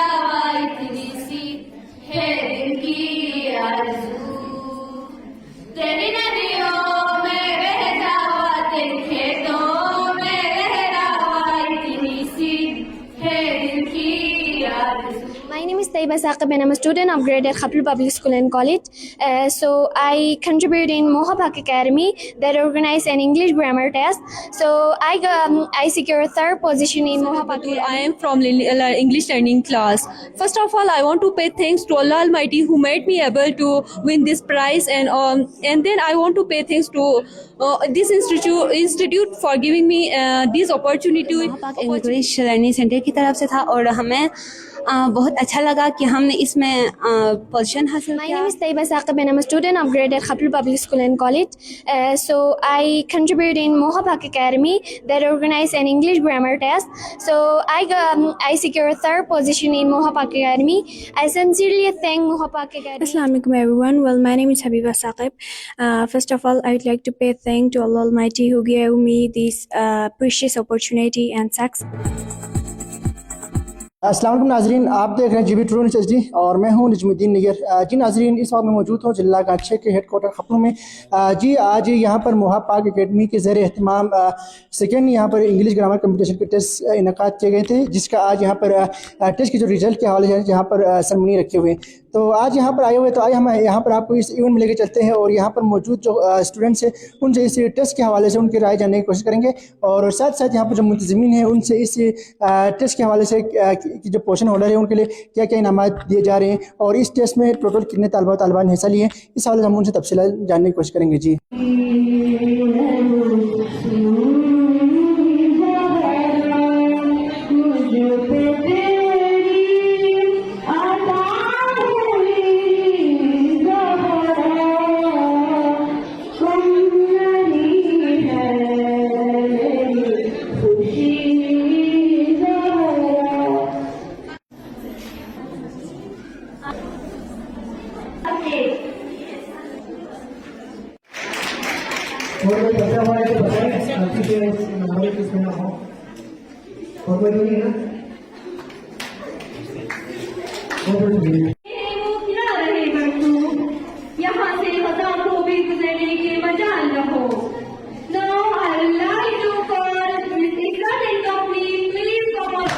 जावा इतनी सी है दिल की आरज़ू, तेरी नदियों में बह जावा, तेरे खेतों में लहरावा, इतनी सी है दिल की आरज़ू. My name is Taiba Saqib and I'm a student of grade at Khaplu Public School and College. So I contribute in Mohapak Academy that organize an English grammar test. So I secure third position in Mohapak. I am from English learning class. First of all, I want to pay thanks to Allah Almighty who made me able to win this prize, and then I want to pay thanks to this institute for giving me this opportunity. English learning centre کی طرف سے تھا اور ہمیں بہت اچھا لگا کہ ہم نے اس میں پوزیشن حاصل My کیا. name is Taiba Saqib and I'm a student of grade at Khaplu Public School and College. So I contribute in Mohapak Academy that organize an English grammar test. So I secure third position in Mohapak Academy. I sincerely thank Mohapak Academy. Assalamu alaikum everyone. Well, my name is Habiba Saqib. First of all, I would like to pay thanks to Allah Almighty who gave me this precious opportunity and success. السلام علیکم ناظرین، آپ دیکھ رہے ہیں G B true news H D اور میں ہوں نجم الدین نگر. جی ناظرین، اس وقت میں موجود ہوں ضلع گاچھے کے ہیڈ کوارٹر خپلو میں. جی آج یہاں پر موہاپاک اکیڈمی کے زیر اہتمام سیکنڈ یہاں پر انگلش گرامر کمپٹیشن کے ٹیسٹ انعقاد کیے گئے تھے، جس کا آج یہاں پر ٹیسٹ کے جو ریزلٹ کے حوالے سے یہاں پر سرمنی رکھے ہوئے ہیں. تو آج یہاں پر آئے ہوئے تو آئے ہم یہاں پر آپ کو اس ایونٹ میں لے کے چلتے ہیں اور یہاں پر موجود جو اسٹوڈنٹس ہیں ان سے اس ٹیسٹ کے حوالے سے ان کی رائے جاننے کی کوشش کریں گے، اور ساتھ ساتھ یہاں پر جو منتظمین ہیں ان سے اس ٹیسٹ کے حوالے سے جو پورشن ہولڈر ہیں ان کے لیے کیا کیا انعامات دیے جا رہے ہیں اور اس ٹیسٹ میں ٹوٹل کتنے طالبہ و طالبان نے حصہ لیے ہیں، اس حوالے سے ہم ان سے تفصیلات جاننے کی کوشش کریں گے. جی یہاں سے خطا کو بھی گزرنے کے مجال رہو. Now I would like to call Miss Ikram and company, please come on.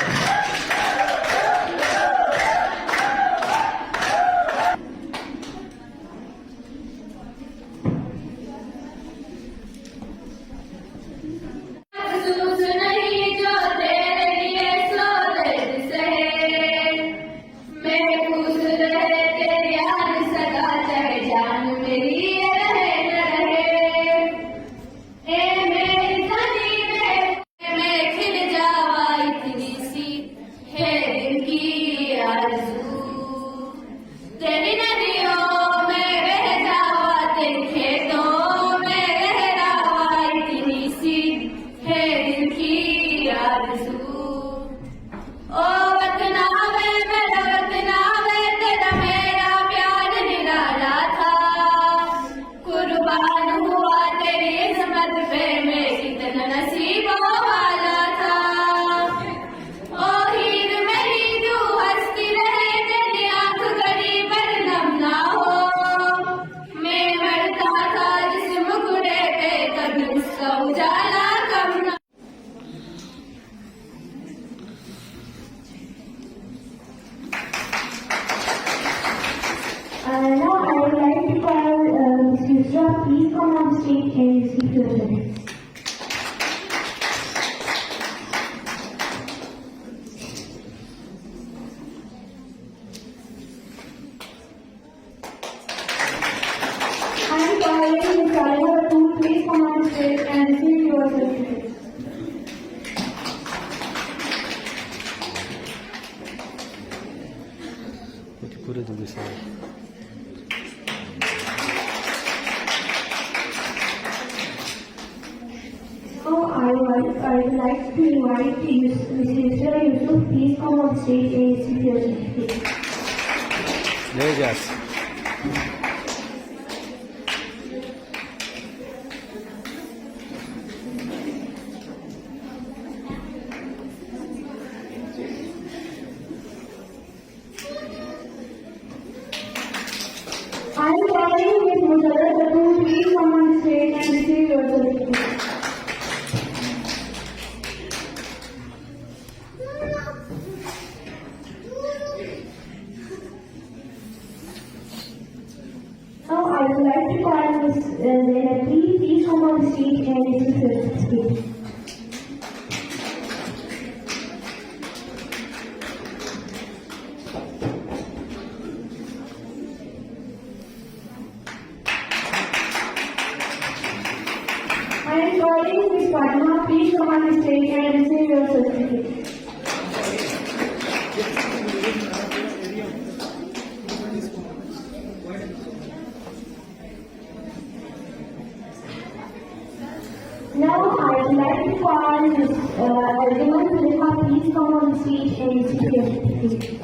तेरी नदियों में बह जावा, तेरे खेतों में लहरावा, इतनी सी है दिल की आरज़ू. ओ वतना वे मेरा वतना वे, तेरा मेरा प्यार निराला था, कुर्बान हुआ तेरी इज़्ज़त पे मैं कितना नसीबों वाला था. ओ हीर मेरी तू हंसती रहे, तेरी आँख घड़ी पर नम ना हो. मैं मरता था जिस मुखड़े पे, कभी उसका उजाला कम ना. Now I would like to call Ms. Yusra, please come on stage and receive your certificate. I am calling Ms. Aliva to please come on stage and receive your certificate. So I would like to invite Ms. Yusra Yusuf, please come on stage and receive your certificate. calling Ms. Muzaffar Batul. Please come on stage and receive your certificate. Now I would like to call Ms. Zainab. Please come on stage and receive your certificate. I am calling Ms. Padma. Please come on the stage and receive your certificate. Now I would like to call Ms. Arjun Sulekha. Please come on the stage and receive your certificate.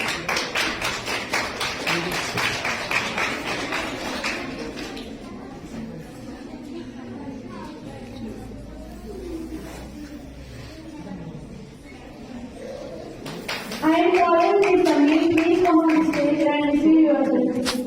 I am calling Ms. Samir. Please come on the stage and receive your certificate.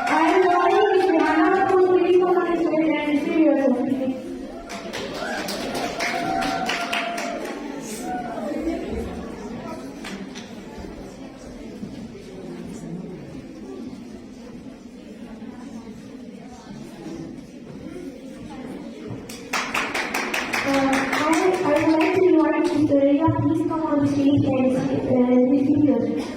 I am calling Ms. Rihanna Kapoor. Please come on the stage and receive your certificate. I would like to invite Ms. Doreya. Please come on the stage and receive your certificate.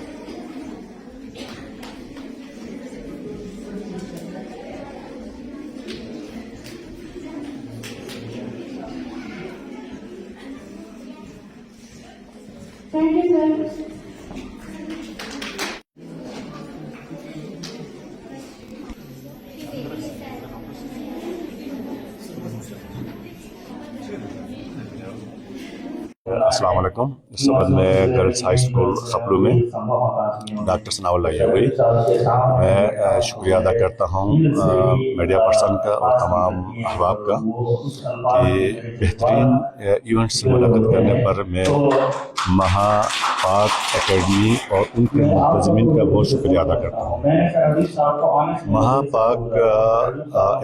Thank you, sir. अस्सलाम वालेकुम। इस वक्त मैं girls high school खपलू में doctor Sanaullah हुई मैं शुक्रिया अदा करता हूँ मीडिया पर्सन का और तमाम अहबाब का कि बेहतरीन इवेंट से मुलाकात करने पर मैं महापाक एकेडमी और उनके मुंतज़मीन का बहुत शुक्रिया अदा करता हूँ। महापाक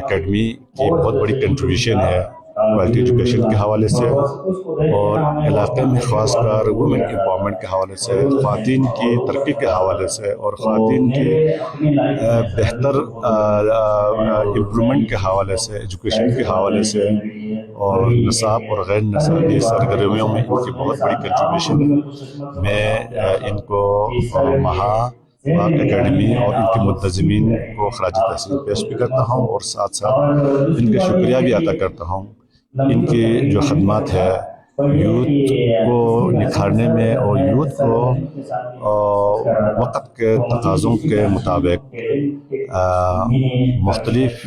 एकेडमी की बहुत बड़ी कंट्रीब्यूशन है क्वालिटी एजुकेशन के हवाले से और इलाके में ख़ासकर वुमेन एम्पावरमेंट के हवाले से, ख़वातीन की तरक्की के हवाले से और ख़वातीन के बेहतर इम्प्रूवमेंट के हवाले से, एजुकेशन के हवाले से और नसाब और गैर नसाबी सरगर्मियों में इनकी बहुत बड़ी कंट्रीब्यूशन है। मैं इनको एकेडमी और इनके मुंतज़मीन को खराज तहसीन पेश भी करता हूँ और साथ साथ इनका शुक्रिया भी अदा करता हूँ। इनकी जो खदमात है यूथ को निखारने में और यूथ को वक़्त के तकाज़ों के मुताबिक मुख्तलिफ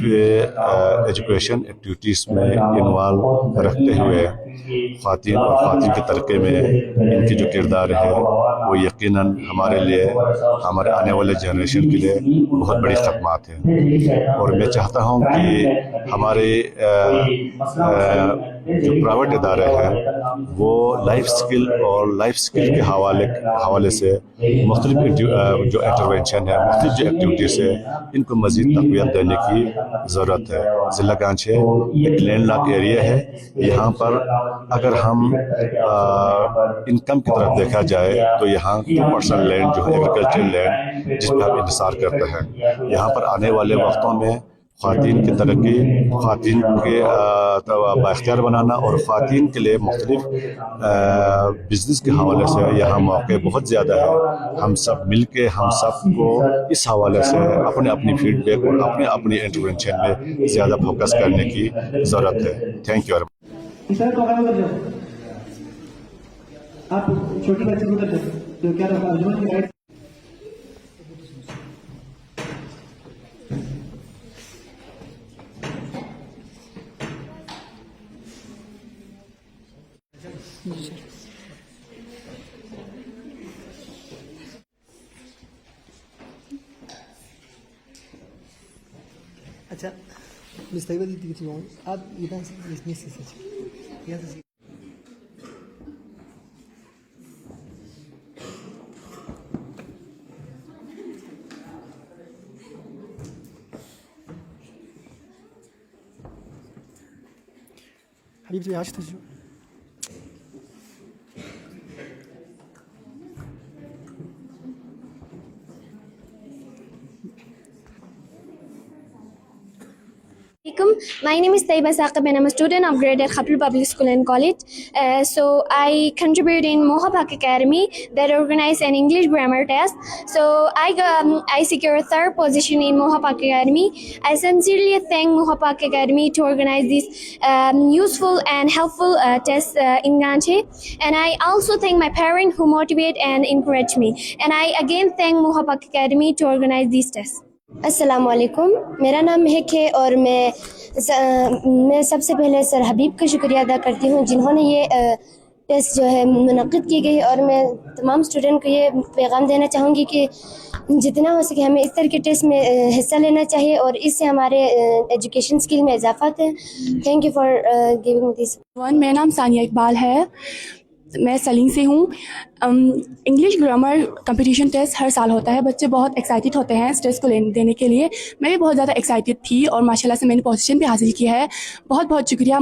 एजुकेशन एक्टिविटीज़ में इन्वॉल्व रखते हुए ख़वातीन और ख़वातीन के तरक्के में इनकी जो किरदार है वो यकीनन हमारे लिए, हमारे आने वाले जनरेशन के लिए बहुत बड़ी खदमात है। और मैं चाहता हूँ कि हमारे जो प्राइवेट इदारे हैं वो लाइफ स्किल और लाइफ स्किल के हवाले से मुख्तलिफ जो इंटरवेंशन है, मुख्तलिफ जो एक्टिविटीज़ है, इनको मज़ीद तक़वियत देने की ज़रूरत है। ज़िला कांचे एक लैंड लॉक एरिया है। यहाँ पर अगर हम इनकम की तरफ देखा जाए तो यहाँ 2% लैंड जो है एग्रीकल्चर लैंड जिस पर हम इंतज़ार करते हैं। यहाँ पर आने वाले वक्तों में ख़वातीन की तरक्की, ख़वातीन के बाख्तियार बनाना और ख़वातीन के लिए मुख्तलिफ बिज़नेस के हवाले से यहाँ मौके बहुत ज़्यादा है। हम सब मिल के हम सबको इस हवाले से अपने अपनी फीडबैक और अपने अपनी इंटरवेंशन में ज़्यादा फोकस करने की ज़रूरत है। Thank you very much. आप छोटी बच्ची को तो क्या अर्जुन की right Miss Taiba didi ki thing. आप इधर से मिस से यहाँ से حبيبتي عشت الجو. My name is Taiba Saqib and I'm a student of grade at Khapil Public School and College. So I contribute in Mohapak Academy that organize an English grammar test. So I secure third position in Mohapak Academy. I sincerely thank Mohapak Academy to organize this useful and helpful test in Ganche. And I also thank my parents who motivate and encourage me. And I again thank Mohapak Academy to organize these tests. السلام علیکم، میرا نام مہک ہے اور میں سب سے پہلے سر حبیب کا شکریہ ادا کرتی ہوں جنہوں نے یہ ٹیسٹ جو ہے منعقد کی گئی، اور میں تمام اسٹوڈنٹ کو یہ پیغام دینا چاہوں گی کہ جتنا ہو سکے ہمیں اس طرح کے ٹیسٹ میں حصہ لینا چاہیے اور اس سے ہمارے ایجوکیشن اسکل میں اضافہ ہوتا ہے. Thank you for giving this. میرا نام ثانیہ اقبال ہے، میں سلیم سے ہوں. انگلش گرامر کمپٹیشن ٹیسٹ ہر سال ہوتا ہے، بچے بہت ایکسائٹیڈ ہوتے ہیں اس ٹیسٹ کو دینے کے لیے. میں بھی بہت زیادہ ایکسائٹیڈ تھی اور ماشاء اللہ سے میں نے پوزیشن بھی حاصل کیا ہے. بہت بہت شکریہ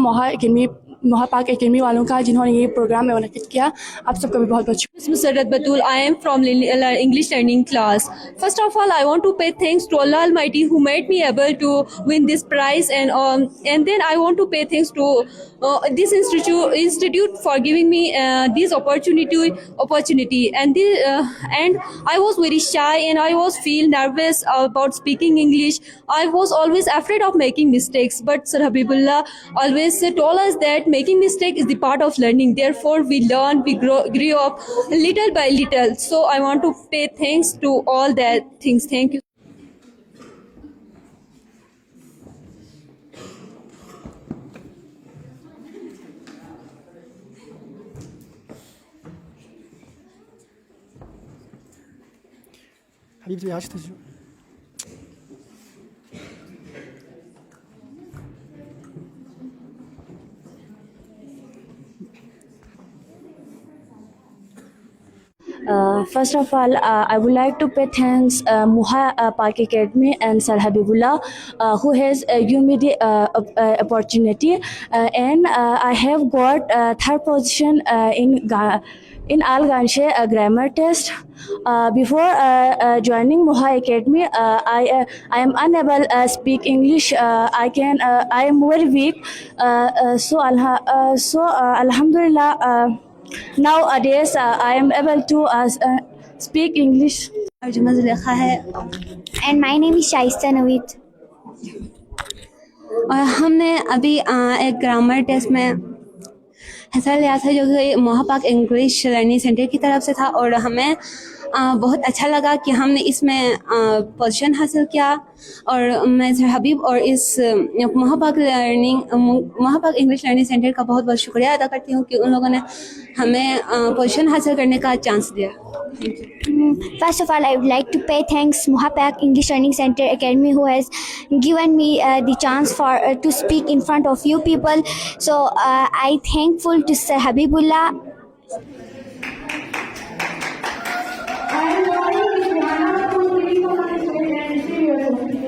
موہا پاک اکیڈمی والوں کا جنہوں نے یہ پروگرام میں منعقد کیا. آپ سب کا بھی بہت بہت شکریہ. Musarrat Batul, I am from English learning class. First of all, I want to pay thanks to Allah Almighty who made me able to win this prize, and then I want to pay thanks to this institute for giving me this opportunity. And I was very shy and I was feel nervous about speaking English. I was always afraid of making mistakes, but Sir Habibullah always told us that making mistake is the part of learning. Therefore, we learn, we grew up little by little. So I want to pay thanks to all that things. Thank you. حبيبتي عشت الجو. First of all, I would like to pay thanks Moha Park Academy and Sir Habibullah who has given me the opportunity, and I have got third position in Al Ganshe grammar test. Before joining Moha Academy, I am unable to speak English. I am very weak. So Alhamdulillah. Nowadays, I am able to speak English. ترجمہ زلیخا ہے And my name is Shaista Naveed. اور ہم نے ابھی ایک grammar test میں حصہ لیا تھا جو کہ موہا پاک انگلش لرننگ سینٹر کی طرف سے تھا، اور ہمیں بہت اچھا لگا کہ ہم نے اس میں پوزیشن حاصل کیا. اور میں سر حبیب اور اس موہا پاک انگلش لرننگ سینٹر کا بہت بہت شکریہ ادا کرتی ہوں کہ ان لوگوں نے ہمیں پوزیشن حاصل کرنے کا چانس دیا. First of all, I would like to pay thanks Mohapak English Learning Center Academy who has given me the chance to speak in front of you people. So I thankful to Sir Habibullah. I am calling Ms. Rana to speak on this and seriously.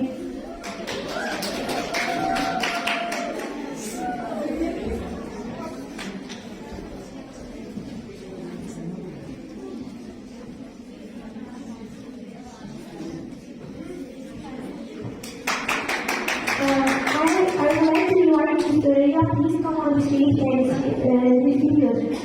I would like to invite Mr. Reza, please come on the stage and receive yourself.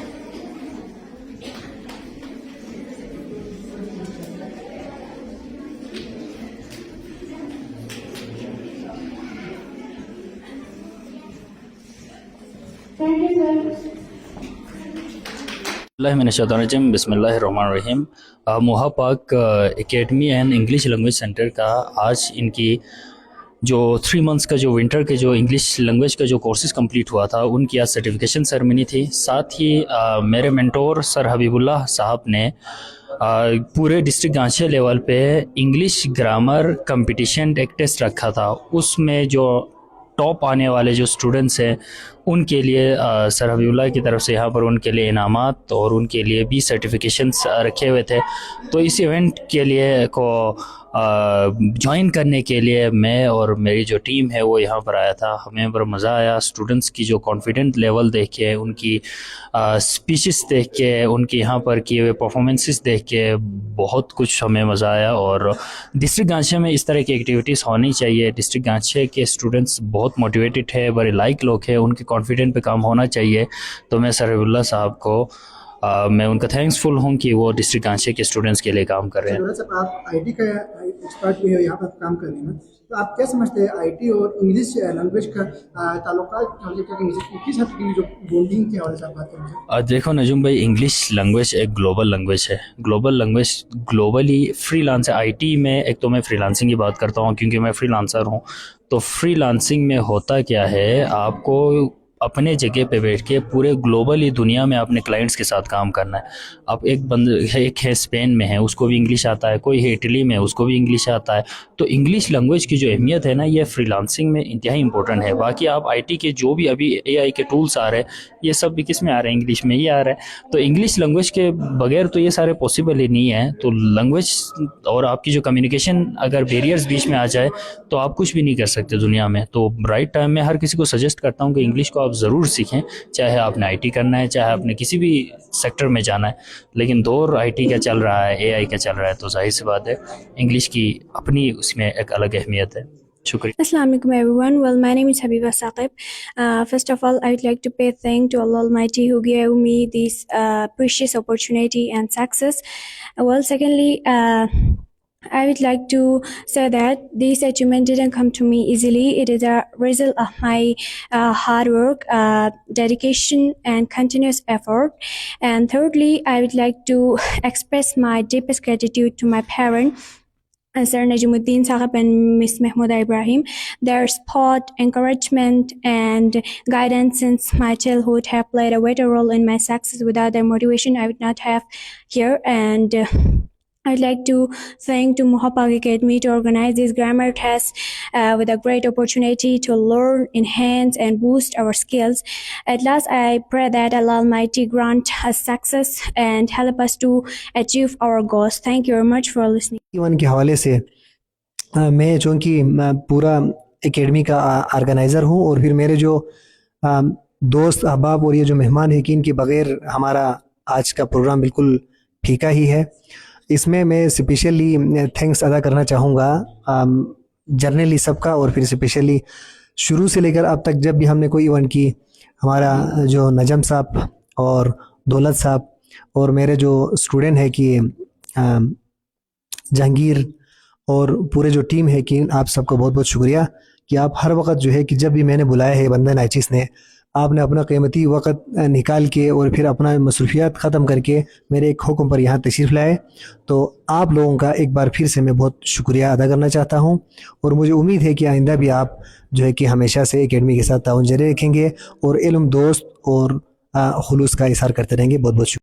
Thank you, sir. اللہ من الشیطان الرجیم. بسم اللہ الرحمن الرحیم. موہا پاک academy and English language centre کا آج ان کی جو 3 months کا جو ونٹر کے جو انگلش لینگویج کا جو کورسز کمپلیٹ ہوا تھا ان کی آج سرٹیفکیشن سیرمنی تھی. ساتھ ہی میرے مینٹور سر حبیب اللہ صاحب نے پورے ڈسٹرکٹ گانچے لیول پہ انگلش گرامر کمپٹیشن ایک ٹیسٹ رکھا تھا. اس میں جو ٹاپ آنے والے جو اسٹوڈنٹس ہیں ان کے لیے سر حبیب اللہ کی طرف سے یہاں پر ان کے لیے انعامات اور ان کے لیے بھی سرٹیفکیشنس رکھے ہوئے تھے. تو اس ایونٹ کے لیے کو جوائن کرنے کے لیے میں اور میری جو ٹیم ہے وہ یہاں پر آیا تھا. ہمیں بڑا مزہ آیا. اسٹوڈنٹس کی جو کانفیڈنٹ لیول دیکھ کے, ان کی اسپیچز دیکھ کے, ان کے یہاں پر کیے ہوئے پرفارمنسز دیکھ کے بہت کچھ ہمیں مزہ آیا. اور ڈسٹرکٹ گانچے میں اس طرح کی ایکٹیویٹیز ہونی چاہیے. ڈسٹرکٹ گانچے کے اسٹوڈنٹس بہت موٹیویٹڈ ہے, بڑے لائق لوگ ہیں, ان کے کانفیڈنٹ پہ کام ہونا چاہیے. تو میں سر حبیب اللہ صاحب کو میں ان کا تھینکس فل ہوں کہ وہ ڈسٹرکٹ گانچے کے اسٹوڈنٹس کے لیے کام کر رہے ہیں. صاحب آپ آئی ٹی کا ایکسپرٹ بھی ہے, یہاں پر کام کر رہے ہیں, تو آپ کیا سمجھتے ہیں آئی ٹی اور انگلش لینگویج کا تعلقات کس حد کی جو بونڈنگ کے حوالے سے آپ بات کریں؟ دیکھو نجم بھائی, انگلش لینگویج ایک گلوبل لینگویج ہے. Global language globally freelance ہے. آئی ٹی میں ایک تو میں فری لانسنگ کی بات کرتا ہوں کیونکہ میں فری لانسر ہوں. تو فری لانسنگ میں ہوتا کیا ہے, آپ کو اپنے جگہ پہ بیٹھ کے پورے گلوبلی دنیا میں اپنے کلائنٹس کے ساتھ کام کرنا ہے. اب ایک ہے اسپین میں ہے, اس کو بھی انگلش آتا ہے, کوئی ہے اٹلی میں, اس کو بھی انگلش آتا ہے. تو انگلش لینگویج کی جو اہمیت ہے نا, یہ فری لانسنگ میں انتہائی امپورٹنٹ ہے. باقی آپ آئی ٹی کے جو بھی ابھی اے آئی کے ٹولس آ رہے ہیں, یہ سب بھی کس میں آ رہے ہیں, انگلش میں ہی آ رہا ہے. تو انگلش لینگویج کے بغیر تو یہ سارے پاسبل ہی نہیں ہے. تو لینگویج اور آپ کی جو کمیونیکیشن اگر بیریئرز بیچ میں آ جائے تو آپ کچھ بھی نہیں کر سکتے دنیا میں. تو رائٹ ٹائم میں ہر کسی کو سجیسٹ کرتا ہوں کہ انگلش کو آپ ضرور سیکھیں, چاہے آپ نے آئی ٹی کرنا ہے, چاہے آپ نے کسی بھی سیکٹر میں جانا ہے. لیکن دور آئی ٹی کا چل رہا ہے, اے آئی کا چل رہا ہے, تو ظاہر سی بات ہے انگلش کی اپنی اس میں ایک الگ اہمیت ہے. شکریہ. Assalamu alaikum everyone. Well, my name is Habiba Saqib. First of all, I would like to pay thanks to Allah Almighty who gave me this precious opportunity and success. Well, secondly, I would like to say that this achievement didn't come to me easily. It is a result of my hard work, dedication and continuous effort. And thirdly, I would like to express my deepest gratitude to my parents, Sir Najimuddin Saqib and Miss Mahmouda Ibrahim. Their support, encouragement and guidance since my childhood have played a vital role in my success. Without their motivation, I would not have here. And I'd like to thank to Moha Pak Academy to organize this grammar test with a great opportunity to learn, enhance and boost our skills. At last, I pray that Allah Almighty grant us success and help us to achieve our goals. Thank you very much for listening. Even کے حوالے سے میں چونکہ پورا academy کا organiser ہوں, اور پھر میرے جو دوست احباب اور یہ جو مہمان ہیں کہ ان کے بغیر ہمارا آج کا پروگرام بالکل پھیکا ہی ہے. اس میں اسپیشلی تھینکس ادا کرنا چاہوں گا جرنلی سب کا, اور پھر اسپیشلی شروع سے لے کر اب تک جب بھی ہم نے کوئی ایونٹ کی, ہمارا جو نجم صاحب اور دولت صاحب اور میرے جو اسٹوڈنٹ ہے کہ جہانگیر اور پورے جو ٹیم ہے, کہ آپ سب کو بہت بہت شکریہ کہ آپ ہر وقت جو ہے کہ جب بھی میں نے بلایا ہے بندہ نائچیس نے, آپ نے اپنا قیمتی وقت نکال کے اور پھر اپنا مصروفیات ختم کر کے میرے ایک حکم پر یہاں تشریف لائے. تو آپ لوگوں کا ایک بار پھر سے میں بہت شکریہ ادا کرنا چاہتا ہوں, اور مجھے امید ہے کہ آئندہ بھی آپ جو ہے کہ ہمیشہ سے اکیڈمی کے ساتھ تعاون جاری رکھیں گے اور علم, دوست اور خلوص کا اظہار کرتے رہیں گے. بہت بہت شکریہ.